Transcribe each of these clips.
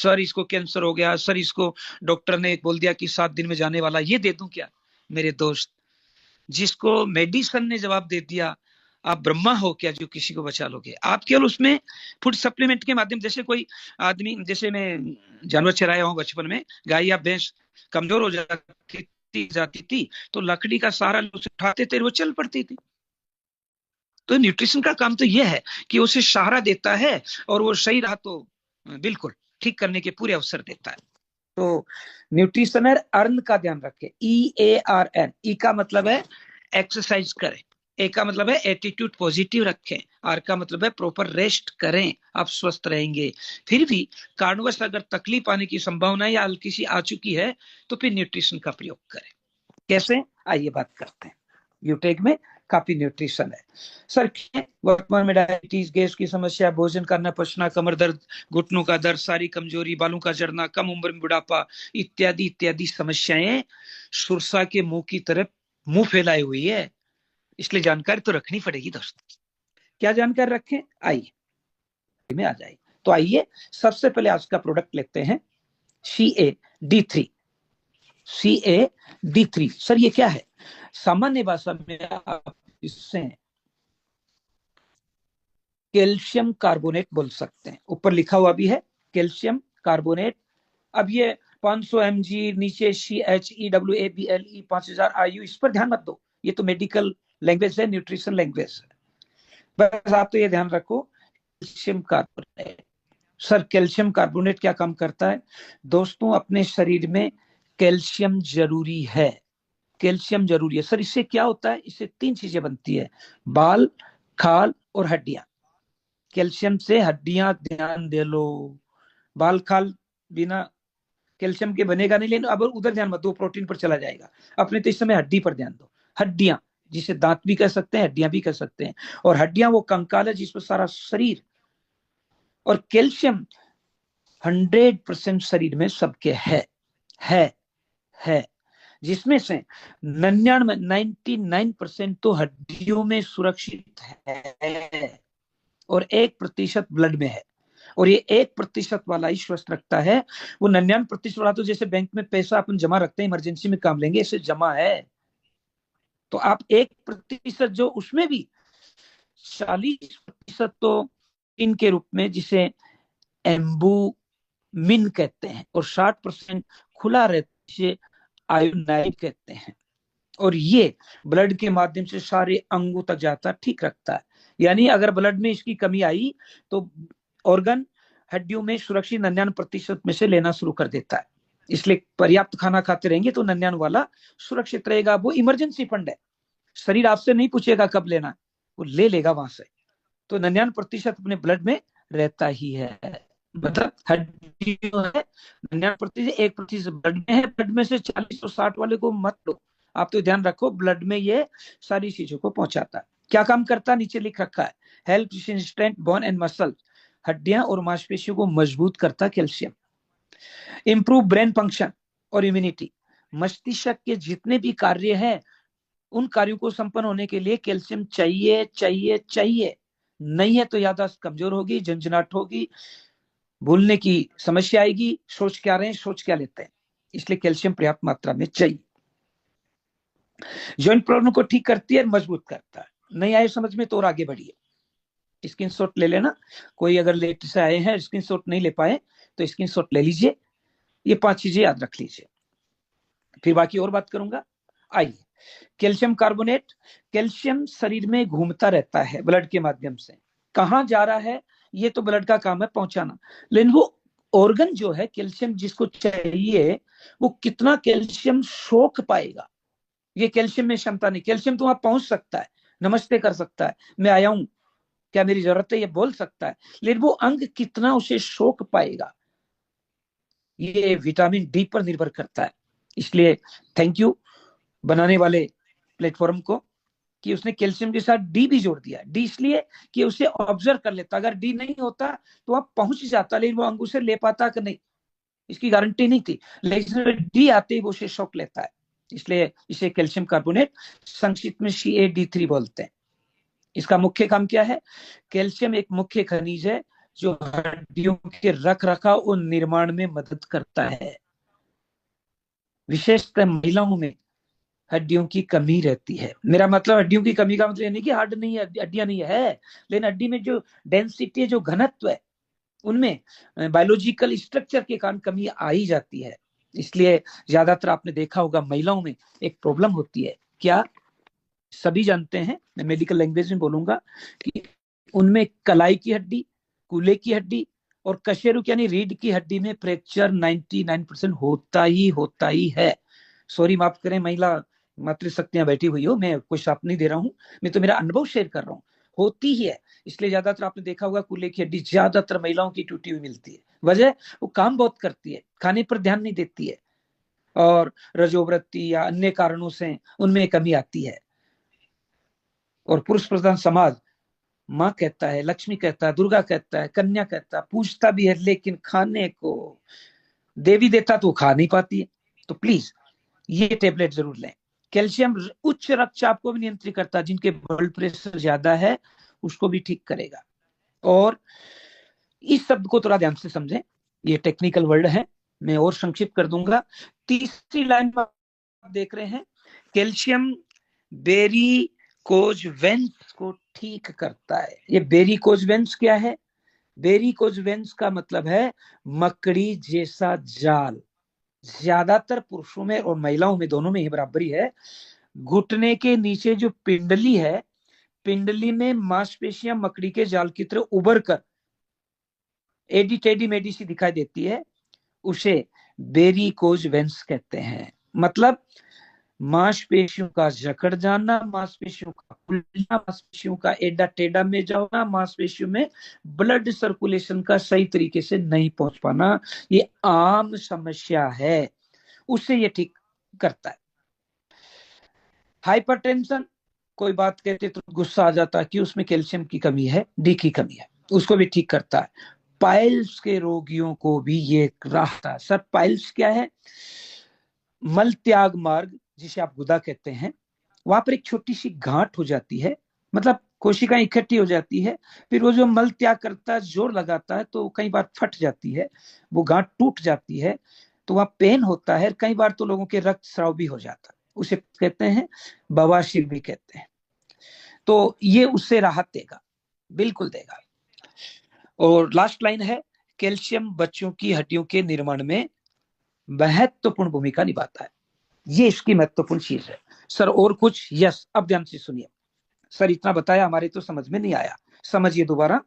Sir इसको cancer हो गया, सर इसको डॉक्टर ने बोल दिया कि 7 दिन में जाने वाला, ये दे दूं क्या? मेरे दोस्त, जिसको मेडिसिन ने जवाब दे दिया, आप ब्रह्मा हो क्या जो किसी को बचा लोगे? आप केवल उसमें फूड सप्लीमेंट के माध्यम, जैसे कोई आदमी, जैसे मैं जानवर चराया हूं बचपन में, गाय या भैंस कमजोर हो जाती थी तो लकड़ी का सहारा उसे उठाते थे, वो चल पड़ती थी। तो न्यूट्रिशन का काम तो यह है कि उसे सहारा देता है और वो सही रहा तो बिल्कुल ठीक करने के पूरे अवसर देता है। तो न्यूट्रिशनर अर्न का ध्यान रखें, EARN। ई का मतलब है एक्सरसाइज करें, ए का मतलब है एटीट्यूड पॉजिटिव रखें, आर का मतलब है प्रॉपर रेस्ट करें, आप स्वस्थ रहेंगे। फिर भी कारणवश अगर तकलीफ आने की संभावना या हल्की सी आ चुकी है तो फिर न्यूट्रिशन का प्रयोग करें। कैसे, आइए बात करते हैं। यूटेक में काफी न्यूट्रिशन है। सर वर्तमान में डायबिटीज, गैस की समस्या, भोजन करना पचना, कमर दर्द, घुटनों का दर्द, सारी कमजोरी, बालों का झड़ना, कम उम्र में बुढ़ापा इत्यादि इत्यादि समस्याएं सुरसा के मुंह की तरफ मुंह फैलाए हुई है, इसलिए जानकारी तो रखनी पड़ेगी दोस्तों। क्या जानकारी रखें, आइए में आ जाए। तो आइए सबसे पहले आज का प्रोडक्ट लेते हैं, CAD3। CAD3 सर ये क्या है? सामान्य भाषा में आप इससे कैल्शियम कार्बोनेट बोल सकते हैं, ऊपर लिखा हुआ भी है कैल्शियम कार्बोनेट। अब ये 500 mg, नीचे CHEWABLE 5000 IU, इस पर ध्यान मत दो, ये तो मेडिकल लैंग्वेज है, न्यूट्रिशन लैंग्वेज है। बस आप तो ये ध्यान रखो calcium carbonate. Sir calcium carbonate क्या काम करता है? दोस्तों अपने शरीर में कैल्शियम जरूरी है, कैल्शियम जरूरी है। सर इससे क्या होता है? इससे 3 चीजें बनती है, बाल, खाल और हड्डियां। कैल्शियम से हड्डियां, ध्यान दे लो, बाल खाल बिना कैल्शियम के बनेगा नहीं। लेकिन अब उधर ध्यान मत दो, प्रोटीन पर चला जाएगा। अपने तो इस समय हड्डी पर ध्यान दो, हड्डियां, जिसे दांत भी कह सकते हैं, हड्डियां भी कह सकते हैं। और हड्डियां वो कंकाल है जिसमें सारा शरीर, और कैल्शियम 100% शरीर में सबके है, जिसमें से 99% तो हड्डियों में सुरक्षित है और 1% ब्लड में है। और ये 1% वाला ही स्वस्थ रखता है। वो 99% वाला तो जैसे बैंक में पैसा अपन जमा रखते हैं, इमरजेंसी में काम लेंगे, ऐसे जमा है। तो आप 1% जो, उसमें भी 40% तो इनके रूप में, जिसे एम्बुमिन कहते हैं, और 60% खुला रहता है, आयोनाइड कहते हैं। और ये ब्लड के माध्यम से सारे अंगों तक जाता, ठीक रखता है। यानी अगर ब्लड में इसकी कमी आई तो ऑर्गन हड्डियों में सुरक्षित 99% में से लेना शुरू कर देता है। इसलिए पर्याप्त खाना खाते रहेंगे तो 99 वाला सुरक्षित रहेगा। वो इमरजेंसी फंड है, शरीर आपसे नहीं पूछेगा कब लेना, वो ले लेगा वहां से। तो 99% अपने ब्लड में रहता ही है। मतलब हड्डियों है 99%, 1% ब्लड में है। ब्लड में से 40 और 60 वाले को मत लो, आप तो ध्यान रखो ब्लड में ये सारी चीजों को पहुंचाता है। क्या काम करता है? नीचे लिख रखा है, help strength bone and muscle, हड्डियां और मांसपेशियों को मजबूत करता कैल्शियम। इंप्रूव ब्रेन फंक्शन और इम्यूनिटी, मस्तिष्क के जितने भी कार्य हैं उन कार्यों को संपन्न होने के लिए कैल्शियम चाहिए चाहिए चाहिए। नहीं है तो याददाश्त कमजोर होगी, झंझनाहट होगी, भूलने की समस्या आएगी, सोच क्या रहे हैं, सोच क्या लेते हैं। इसलिए कैल्शियम पर्याप्त मात्रा में चाहिए। जॉइंट प्रॉब्लम को ठीक करती है, मजबूत करता है। नहीं आए समझ में तो और आगे बढ़िए, स्क्रीनशॉट ले लेना। कोई अगर लेट से आए हैं, स्क्रीनशॉट नहीं ले पाए तो स्क्रीनशॉट ले लीजिए। ये 5 चीजें याद रख लीजिए, फिर बाकी और बात करूंगा। आइए, कैल्शियम कार्बोनेट, कैल्शियम शरीर में घूमता रहता है ब्लड के माध्यम से। कहां जा रहा है ये तो ब्लड का काम है पहुंचाना, लेकिन वो ऑर्गन जो है कैल्शियम जिसको चाहिए, वो कितना कैल्शियम सोख पाएगा, ये कैल्शियम में क्षमता नहीं। कैल्शियम तो वहां पहुंच सकता है, नमस्ते कर सकता है, मैं आया हूं, क्या मेरी जरूरत है, ये बोल सकता है, लेकिन वो अंग कितना उसे सोख पाएगा, ये विटामिन डी पर निर्भर करता है। इसलिए थैंक यू बनाने वाले प्लेटफॉर्म को कि उसने कैल्शियम के साथ डी भी जोड़ दिया। डी इसलिए कि उसे ऑब्जर्व कर लेता, अगर डी नहीं होता तो वह पहुंच जाता, लेकिन वो अंग उसे ले पाता कि नहीं, इसकी गारंटी नहीं थी। लेकिन डी आते ही वो उसे शॉक लेता है, इसलिए इसे कैल्शियम कार्बोनेट संक्षिप्त में CAD3 बोलते हैं। इसका मुख्य काम क्या है? कैल्शियम एक मुख्य खनिज है जो हड्डियों के रख रखाव और निर्माण में मदद करता है। विशेषकर महिलाओं में हड्डियों की कमी रहती है। मेरा मतलब हड्डियों की कमी का मतलब ये नहीं कि हड्ड नहीं है, हड्डियां नहीं है, लेकिन हड्डी में जो डेंसिटी है, जो घनत्व है, उनमें बायोलॉजिकल स्ट्रक्चर के कारण कमी आ ही जाती है। इसलिए ज्यादातर आपने देखा होगा महिलाओं में एक प्रॉब्लम होती है। क्या? सभी जानते हैं, मैं मेडिकल लैंग्वेज में बोलूंगा कि उनमें कलाई की हड्डी, कूल्हे की हड्डी और कशेरुक यानी रीढ़ की हड्डी में फ्रैक्चर 99% होता ही है। सॉरी, माफ करें, महिला मातृशक्तियां बैठी हुई हो, मैं कोई श्राप नहीं दे रहा हूं, मैं तो मेरा अनुभव शेयर कर रहा हूं, होती ही है। इसलिए ज्यादातर आपने देखा होगा कूल्हे की हड्डी ज्यादातर महिलाओं की टूटी हुई मिलती है। वजह, वो काम बहुत करती है, खाने पर ध्यान नहीं देती है, और रजोवृत्ति या अन्य कारणों से उनमें कमी आती है। और पुरुष प्रधान समाज माँ कहता है, लक्ष्मी कहता है, दुर्गा कहता है, कन्या कहता है, पूछता भी है, लेकिन खाने को देवी देता तो खा नहीं पाती है। तो प्लीज ये टेबलेट जरूर लें। कैल्शियम उच्च रक्तचाप को भी नियंत्रित करता है, जिनके ब्लड प्रेशर ज्यादा है उसको भी ठीक करेगा। और इस शब्द को थोड़ा ध्यान से समझें, ये टेक्निकल वर्ड है, मैं और संक्षिप्त कर दूंगा। तीसरी लाइन में आप देख रहे हैं, कैल्शियम वेरिकोज वेन्स को ठीक करता है। ये वेरिकोज वेन्स क्या है? वेरिकोज वेन्स का मतलब है मकड़ी जैसा जाल। ज्यादातर पुरुषों में और महिलाओं में, दोनों में ही बराबरी है। घुटने के नीचे जो पिंडली है, पिंडली में मांसपेशियां मकड़ी के जाल की तरह उभर कर एडी टेडी मेडी सी दिखाई देती है, उसे वेरिकोज वेन्स कहते हैं। मतलब मांसपेशियों का जकड़ जाना, मांसपेशियों का खुलना, मांसपेशियों का एडा टेढ़ा में जाना, मांसपेशियों में ब्लड सर्कुलेशन का सही तरीके से नहीं पहुंच पाना, ये आम समस्या है, उससे ये ठीक करता है। हाइपरटेंशन, कोई बात कहते तो गुस्सा आ जाता है कि उसमें कैल्शियम की कमी है, डी की कमी है, उसको भी ठीक करता है। पाइल्स के रोगियों को भी ये राहत है। सर, पाइल्स क्या है? मल त्याग मार्ग, जिसे आप गुदा कहते हैं, वहां पर एक छोटी सी गांठ हो जाती है, मतलब कोशिकाएं इकट्ठी हो जाती है, फिर वो जो मल त्याग करता है, जोर लगाता है, तो कई बार फट जाती है, वो गांठ टूट जाती है, तो वहां पेन होता है, कई बार तो लोगों के रक्त स्राव भी हो जाता है, उसे कहते हैं बवासीर भी कहते हैं। तो ये उससे राहत देगा, बिल्कुल देगा। और लास्ट लाइन है, कैल्शियम बच्चों की हड्डियों के निर्माण में महत्वपूर्ण भूमिका निभाता है। ये इसकी महत्वपूर्ण चीज है। सर और कुछ? यस, अब ध्यान से सुनिए। सर इतना बताया, हमारे तो समझ में नहीं आया, समझिए दोबारा।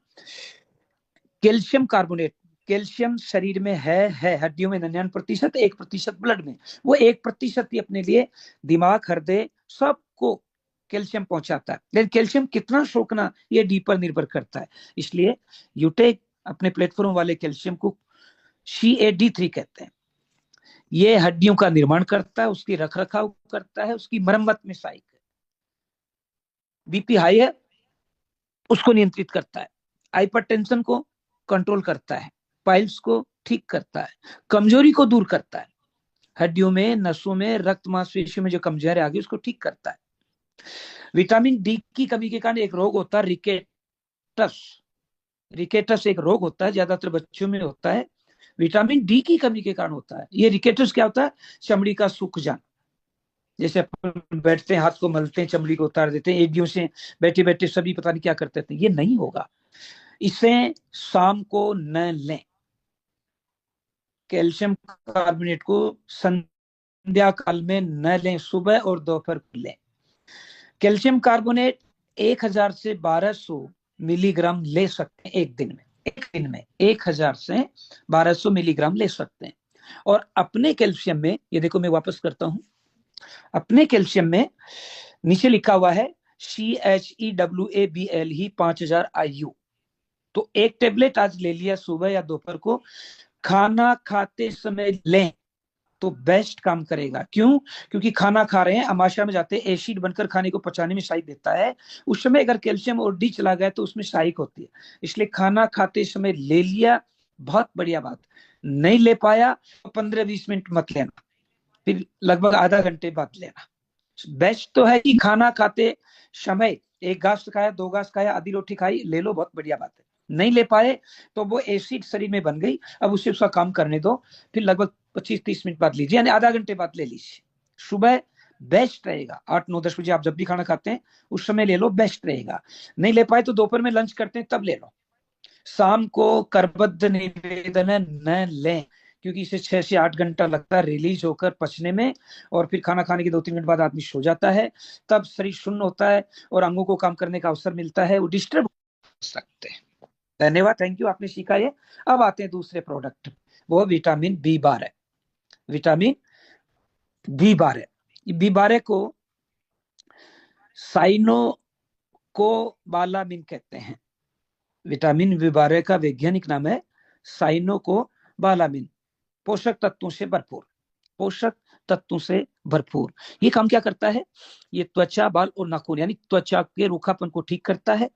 कैल्शियम कार्बोनेट, कैल्शियम शरीर में है हड्डियों में 99%, 1% ब्लड में, वो 1% ही अपने लिए दिमाग, हृदय सबको कैल्शियम पहुंचाता है। लेकिन कैल्शियम कितना सोखना, ये डी पर निर्भर करता है। इसलिए यूटेक अपने प्लेटफॉर्म वाले कैल्शियम को CaD3 कहते हैं। ये हड्डियों का निर्माण करता है, उसकी रख रखाव करता है, उसकी मरम्मत में सहायक है। बीपी हाई है, उसको नियंत्रित करता है, हाइपरटेंशन को कंट्रोल करता है, पाइल्स को ठीक करता है, कमजोरी को दूर करता है, हड्डियों में, नसों में, रक्त मांसपेशियों में जो कमजोरी आ गई उसको ठीक करता है। विटामिन डी की कमी के कारण एक रोग होता है रिकेटस। रिकेटस एक रोग होता है, ज्यादातर बच्चों में होता है, विटामिन डी की कमी के कारण होता है। ये रिकेटस क्या होता है? चमड़ी का सूख जाना, जैसे अपन बैठते हैं, हाथ को मलते हैं, चमड़ी को उतार देते हैं, एडियो से बैठे बैठे सभी पता नहीं क्या करते थे, ये नहीं होगा। इसे शाम को न लें, कैल्शियम कार्बोनेट को संध्या काल में न लें, सुबह और दोपहर को लें। कैल्शियम कार्बोनेट 1000 से 1200 मिलीग्राम ले सकते हैं एक दिन में। एक दिन में 1000 से 1200 मिलीग्राम ले सकते हैं। और अपने कैल्शियम में, ये देखो मैं वापस करता हूं, अपने कैल्शियम में नीचे लिखा हुआ है CHEWABL ही 5000 IU। तो एक टेबलेट आज ले लिया सुबह या दोपहर को, खाना खाते समय लें तो बेस्ट काम करेगा। क्यों? क्योंकि खाना खा रहे हैं, अमाशय में जाते हैं, एसिड बनकर खाने को पचाने में सहायक देता है। उस समय अगर कैल्शियम और डी चला गया तो उसमें सहायक होती है। इसलिए खाना खाते समय ले लिया, बहुत बढ़िया बात। नहीं ले पाया तो 15-20 मिनट मत लेना, फिर लगभग आधा घंटे बाद लेना। बेस्ट तो है कि खाना खाते समय 1 घास खाया, 2 घास खाया, आधी रोटी खाई, ले लो, बहुत बढ़िया बात है। नहीं ले पाए तो वो एसिड शरीर में बन गई, अब उसे उसका काम करने दो, फिर लगभग 25-30 मिनट बाद लीजिए, यानी आधा घंटे बाद ले लीजिए। सुबह बेस्ट रहेगा, 8-9-10 बजे आप जब भी खाना खाते हैं उस समय ले लो, बेस्ट रहेगा। नहीं ले पाए तो दोपहर में लंच करते हैं तब ले लो। शाम को करबद्ध निवेदन है न लें, क्योंकि इसे 6 से 8 घंटा लगता है रिलीज होकर पचने में, और फिर खाना खाने के 2-3 मिनट बाद आदमी सो जाता है, तब शरीर शून्य होता है और अंगों को काम करने का अवसर मिलता है, वो डिस्टर्ब हो सकते हैं। धन्यवाद, थैंक यू, आपने सीखा ये। अब आते हैं दूसरे प्रोडक्ट, वो विटामिन B12 है। विटामिन B12, B12 को साइनोकोबालामिन कहते हैं। विटामिन B12 का वैज्ञानिक नाम है साइनोकोबालामिन। पोषक तत्वों से भरपूर, पोषक तत्वों से भरपूर। ये काम क्या करता है? ये त्वचा, बाल और नाखून, यानी त्वचा के रूखापन को ठीक करता है,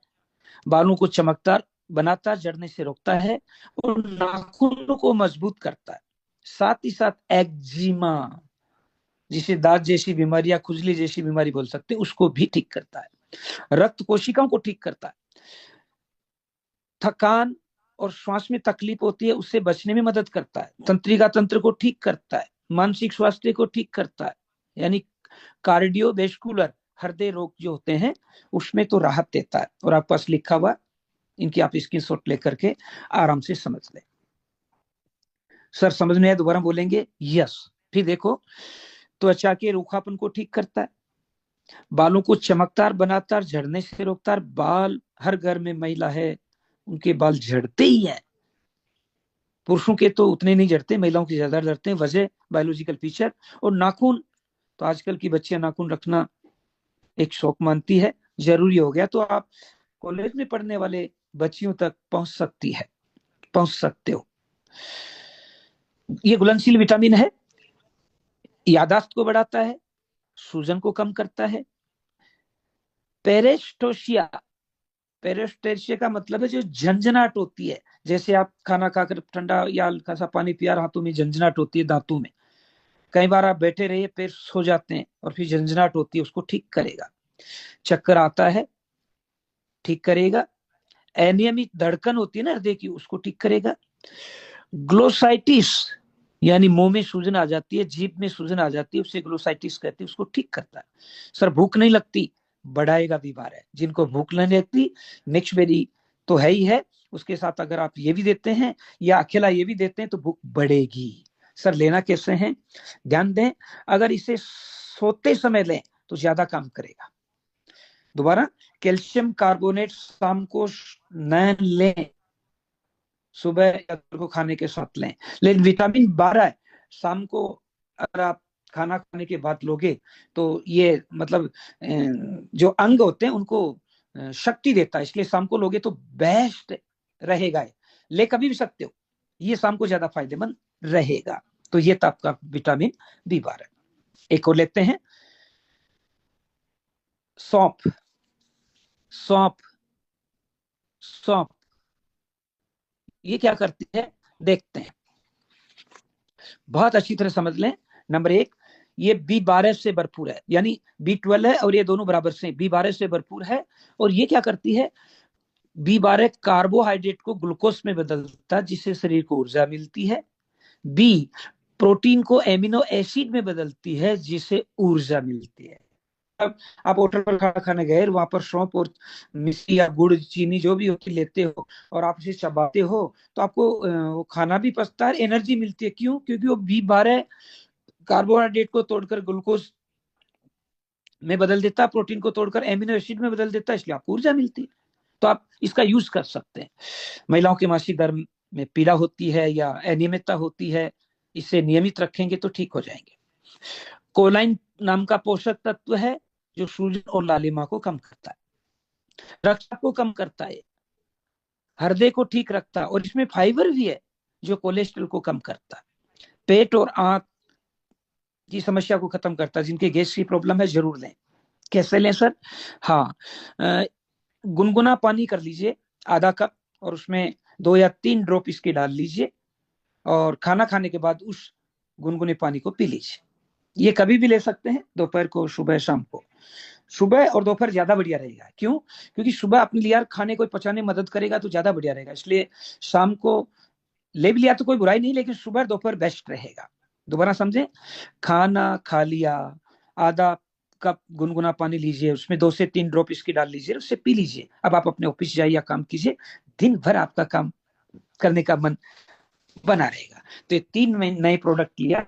बालों को चमकदार बनाता है, झड़ने से रोकता है, और नाखून को मजबूत करता है। साथ ही साथ एक्जिमा, जिसे दांत जैसी बीमारी या खुजली जैसी बीमारी बोल सकते हैं, उसको भी ठीक करता है। रक्त कोशिकाओं को ठीक करता है। थकान और श्वास में तकलीफ होती है उससे बचने में मदद करता है। तंत्रिका तंत्र को ठीक करता है, मानसिक स्वास्थ्य को ठीक करता है, यानी कार्डियोवेस्कुलर हृदय रोग जो होते हैं उसमें तो राहत देता है। और आपके पास लिखा हुआ, इनकी आप स्क्रीनशॉट लेकर के आराम से समझ लें। सर समझ में आया? दोबारा बोलेंगे? यस। फिर देखो, त्वचा के रूखापन को ठीक करता है, बालों को चमकदार बनाता है, झड़ने से रोकता है। बाल, हर घर में महिला है उनके बाल झड़ते ही हैं, पुरुषों के तो उतने नहीं झड़ते, महिलाओं के ज्यादा झड़ते हैं, वजह बायोलॉजिकल फीचर। और नाखून, तो आजकल की बच्चियां नाखून रखना एक शौक मानती है, जरूरी हो गया, तो आप कॉलेज में पढ़ने वाले बच्चियों तक पहुंच सकते हो। ये घुलनशील विटामिन है, यादाश्त को बढ़ाता है, सूजन को कम करता है। पेरेस्टोशिया, पेरेस्टेशिया का मतलब है जो झंझनाहट होती है, जैसे आप खाना खाकर ठंडा या हल्का सा पानी पिया, हाथों में झंझनाहट होती है, दांतों में, कई बार आप बैठे रहिए पैर सो जाते हैं और फिर झंझनाहट होती है, उसको ठीक करेगा। चक्कर आता है, ठीक करेगा। अनियमित धड़कन होती है ना हृदय की, उसको ठीक करेगा। ग्लोसाइटिस, यानी मुंह में सूजन आ जाती है, जीभ में सूजन आ जाती है, उसे ग्लोसाइटिस कहते हैं, उसको ठीक करता है। सर भूख नहीं लगती, बढ़ाएगा B12। जिनको भूख नहीं लगती, नेक्स्ट बेरी तो है ही है, उसके साथ अगर आप ये भी देते हैं या अकेला ये भी देते हैं तो भूख बढ़ेगी। सर लेना कैसे है? ध्यान दें, अगर इसे सोते समय लें तो ज्यादा काम करेगा। दोबारा, कैल्शियम कार्बोनेट शाम को न लें, सुबह या को खाने के साथ लें। लेकिन विटामिन 12 शाम को अगर आप खाना खाने के बाद लोगे तो ये मतलब जो अंग होते हैं उनको शक्ति देता है, इसलिए शाम को लोगे तो बेस्ट रहेगा। ले कभी भी सकते हो, ये शाम को ज्यादा फायदेमंद रहेगा। तो ये था आपका विटामिन B12। एक और लेते हैं, सौंफ। सौंफ, सौंफ ये क्या करती है देखते हैं, बहुत अच्छी तरह समझ लें। नंबर 1, ये B12 से भरपूर है, यानी B12 है और ये दोनों बराबर से B12 से भरपूर है। और ये क्या करती है? B12 कार्बोहाइड्रेट को ग्लूकोज में बदलता है, जिससे शरीर को ऊर्जा मिलती है। B प्रोटीन को एमिनो एसिड में बदलती है, जिससे ऊर्जा मिलती है। अब आप होटल पर खाना खाने गए, वहां पर सौंफ और मिश्री या गुड़, चीनी जो भी होती लेते हो और आप इसे चबाते हो तो आपको वो खाना भी पचता है, एनर्जी मिलती है। क्यों? क्योंकि वो B12 कार्बोहाइड्रेट को तोड़कर ग्लूकोज में बदल देता है, प्रोटीन को तोड़कर एमिनो एसिड में बदल देता है, इसलिए आपको ऊर्जा मिलती है। तो आप इसका यूज कर सकते हैं। महिलाओं के मासिक धर्म में पीड़ा होती है या अनियमितता होती है, इसे नियमित रखेंगे तो ठीक हो जाएंगे। कोलाइन नाम का पोषक तत्व है जो सूजन और लालिमा को कम करता है, रक्तचाप को कम करता है, हृदय को ठीक रखता है, और इसमें फाइबर भी है जो कोलेस्ट्रॉल को कम करता है, पेट और आंत की समस्या को खत्म करता है। जिनके गैस की प्रॉब्लम है जरूर लें। कैसे लें सर? हाँ, गुनगुना पानी कर लीजिए आधा कप, और उसमें 2 या 3 ड्रॉप इसके डाल लीजिए, और खाना खाने के बाद उस गुनगुने पानी को पी लीजिए। ये कभी भी ले सकते हैं, दोपहर को, सुबह, शाम को। सुबह और दोपहर ज्यादा बढ़िया रहेगा। क्यों? क्योंकि सुबह अपने लिए यार खाने को पचाने में मदद करेगा तो ज्यादा बढ़िया रहेगा, इसलिए शाम को ले भी लिया तो कोई बुराई नहीं, लेकिन सुबह दोपहर बेस्ट रहेगा। दोबारा समझे, खाना खा लिया, आधा कप गुनगुना पानी लीजिए, उसमें 2 से 3 ड्रॉप इसकी डाल लीजिए, उससे पी लीजिए। अब आप अपने ऑफिस जाइए या काम कीजिए, दिन भर आपका काम करने का मन बना रहेगा। तो ये 3 नए प्रोडक्ट लिया।